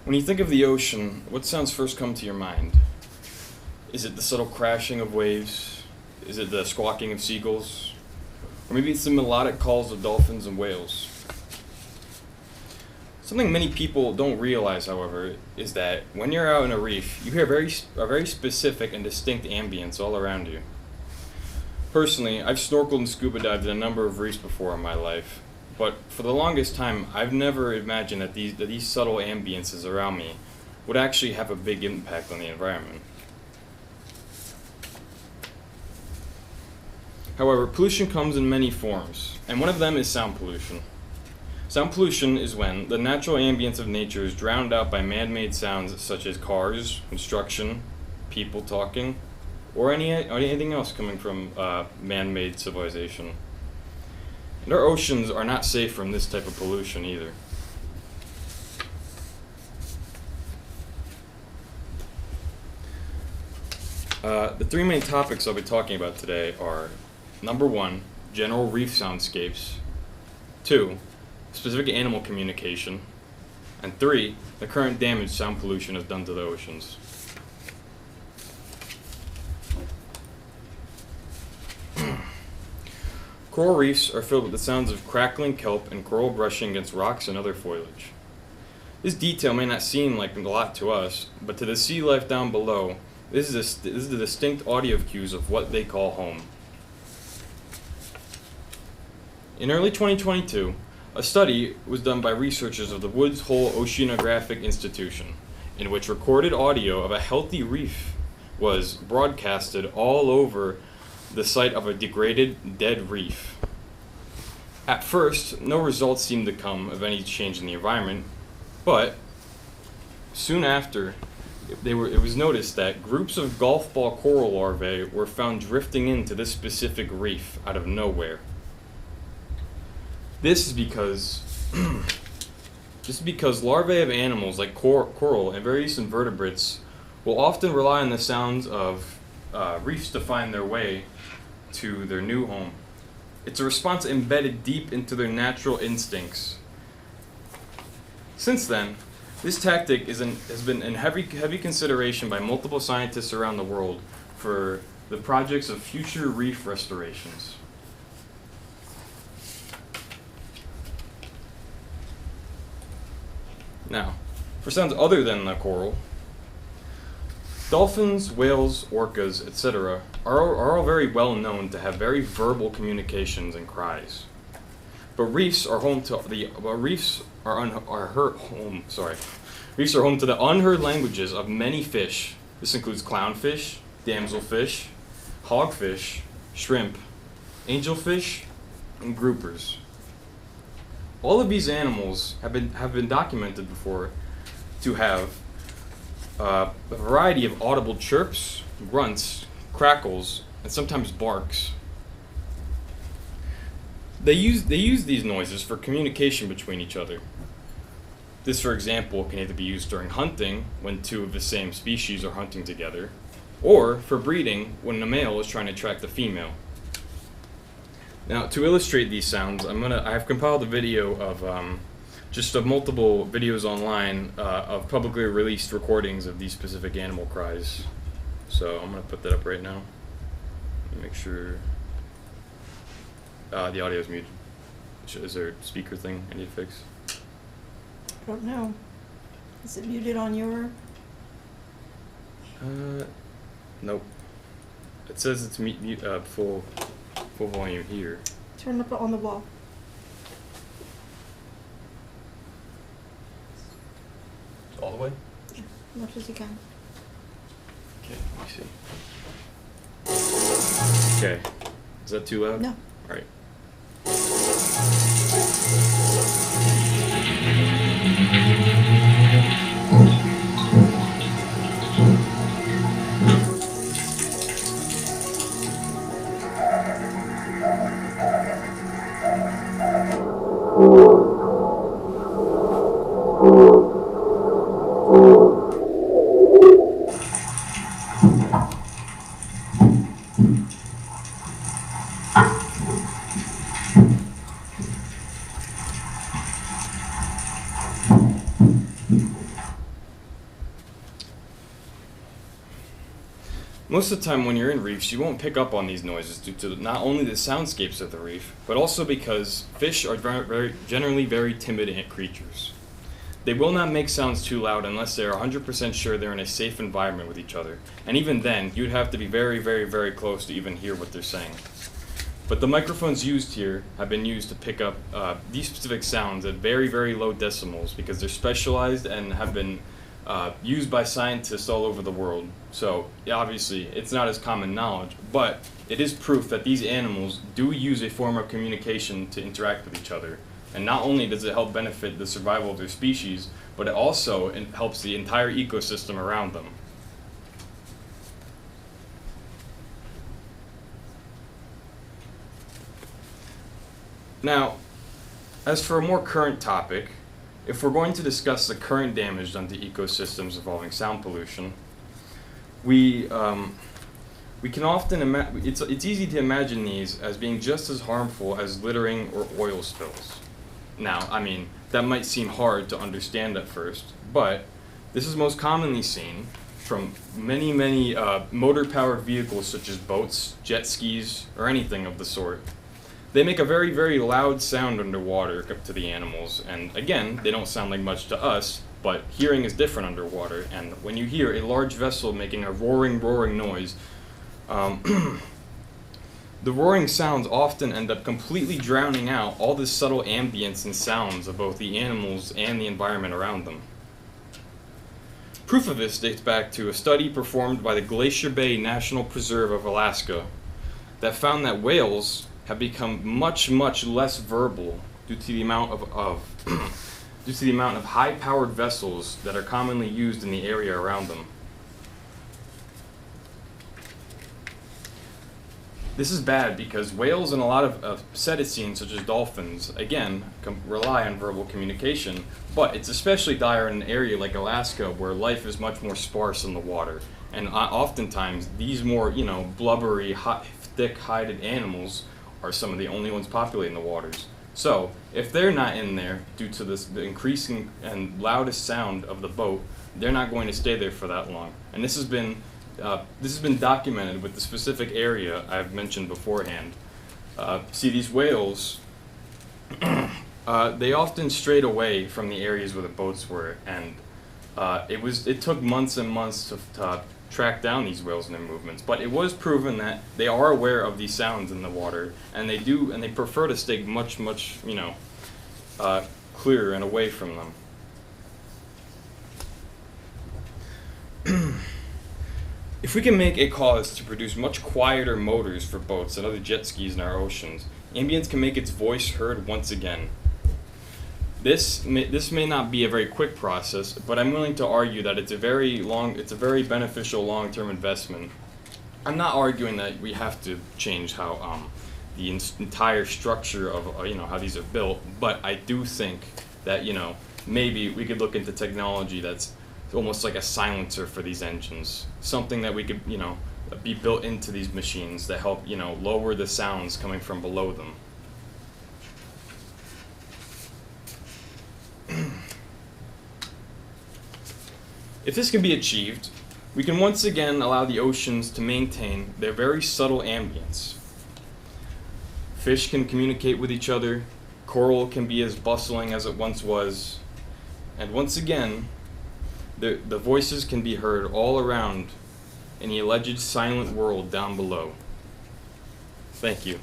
When you think of the ocean, what sounds first come to your mind? Is it the subtle crashing of waves? Is it the squawking of seagulls? Or maybe it's the melodic calls of dolphins and whales? Something many people don't realize, however, is that when you're out in a reef, you hear a very specific and distinct ambience all around you. Personally, I've snorkeled and scuba dived in a number of reefs before in my life, but for the longest time, I've never imagined that these subtle ambiences around me would actually have a big impact on the environment. However, pollution comes in many forms, and one of them is sound pollution. Sound pollution is when the natural ambience of nature is drowned out by man-made sounds such as cars, construction, people talking, or anything else coming from man-made civilization. And our oceans are not safe from this type of pollution either. The three main topics I'll be talking about today are: number one, general reef soundscapes; two, specific animal communication; and three, the current damage sound pollution has done to the oceans. Coral reefs are filled with the sounds of crackling kelp and coral brushing against rocks and other foliage. This detail may not seem like a lot to us, but to the sea life down below, this is the distinct audio cues of what they call home. In early 2022, a study was done by researchers of the Woods Hole Oceanographic Institution, in which recorded audio of a healthy reef was broadcasted all over the site of a degraded, dead reef. At first, no results seemed to come of any change in the environment, but soon after, it was noticed that groups of golf ball coral larvae were found drifting into this specific reef out of nowhere. This is because larvae of animals like coral and various invertebrates will often rely on the sounds of reefs to find their way to their new home. It's a response embedded deep into their natural instincts. Since then, this tactic has been in heavy consideration by multiple scientists around the world for the projects of future reef restorations. Now, for sounds other than the coral, dolphins, whales, orcas, etc. are all very well known to have very verbal communications and cries. But reefs are home to the unheard languages of many fish. This includes clownfish, damselfish, hogfish, shrimp, angelfish, and groupers. All of these animals have been documented before to have a variety of audible chirps, grunts, crackles, and sometimes barks. They use these noises for communication between each other. This, for example, can either be used during hunting, when two of the same species are hunting together, or for breeding, when a male is trying to attract the female. Now, to illustrate these sounds, I've compiled a video of multiple videos online of publicly released recordings of these specific animal cries. So I'm gonna put that up right now. Let me make sure the audio is muted. Is there a speaker thing I need to fix? I don't know. Is it muted on your? Nope. It says it's full volume here. Turn up on the wall. All the way? Yeah, as much as you can. Okay, let me see. Okay. Is that too loud? No. All right. Most of the time when you're in reefs, you won't pick up on these noises due to not only the soundscapes of the reef, but also because fish are generally very timid creatures. They will not make sounds too loud unless they are 100% sure they're in a safe environment with each other, and even then, you'd have to be very, very, very close to even hear what they're saying. But the microphones used here have been used to pick up these specific sounds at very, very low decibels because they're specialized and have been used by scientists all over the world. So obviously it's not as common knowledge, but it is proof that these animals do use a form of communication to interact with each other. And not only does it help benefit the survival of their species, but it also helps the entire ecosystem around them. Now, as for a more current topic, if we're going to discuss the current damage done to ecosystems involving sound pollution, we can often it's easy to imagine these as being just as harmful as littering or oil spills. Now, I mean, that might seem hard to understand at first, but this is most commonly seen from many, many motor-powered vehicles such as boats, jet skis, or anything of the sort. They make a very, very loud sound underwater to the animals, and again, they don't sound like much to us, but hearing is different underwater, and when you hear a large vessel making a roaring, roaring noise, the roaring sounds often end up completely drowning out all the subtle ambience and sounds of both the animals and the environment around them. Proof of this dates back to a study performed by the Glacier Bay National Preserve of Alaska that found that whales have become much, much less verbal due to the amount of high-powered vessels that are commonly used in the area around them. This is bad because whales and a lot of cetaceans, such as dolphins, again, rely on verbal communication, but it's especially dire in an area like Alaska where life is much more sparse in the water. And oftentimes, these more, blubbery, thick-hided animals are some of the only ones populating the waters. So, if they're not in there due to the increasing and loudest sound of the boat, they're not going to stay there for that long. And this has been documented with the specific area I've mentioned beforehand. See, these whales, they often strayed away from the areas where the boats were, and it took months and months to track down these whales and their movements. But it was proven that they are aware of these sounds in the water, and they prefer to stay much, much, clearer and away from them. If we can make a cause to produce much quieter motors for boats and other jet skis in our oceans, ambience can make its voice heard once again. This may not be a very quick process, but I'm willing to argue that it's a very beneficial long-term investment. I'm not arguing that we have to change how the entire structure of how these are built, but I do think that maybe we could look into technology that's almost like a silencer for these engines, something that we could be built into these machines that help lower the sounds coming from below them. If this can be achieved, we can once again allow the oceans to maintain their very subtle ambience. Fish can communicate with each other, coral can be as bustling as it once was, and once again, the voices can be heard all around in the alleged silent world down below. Thank you.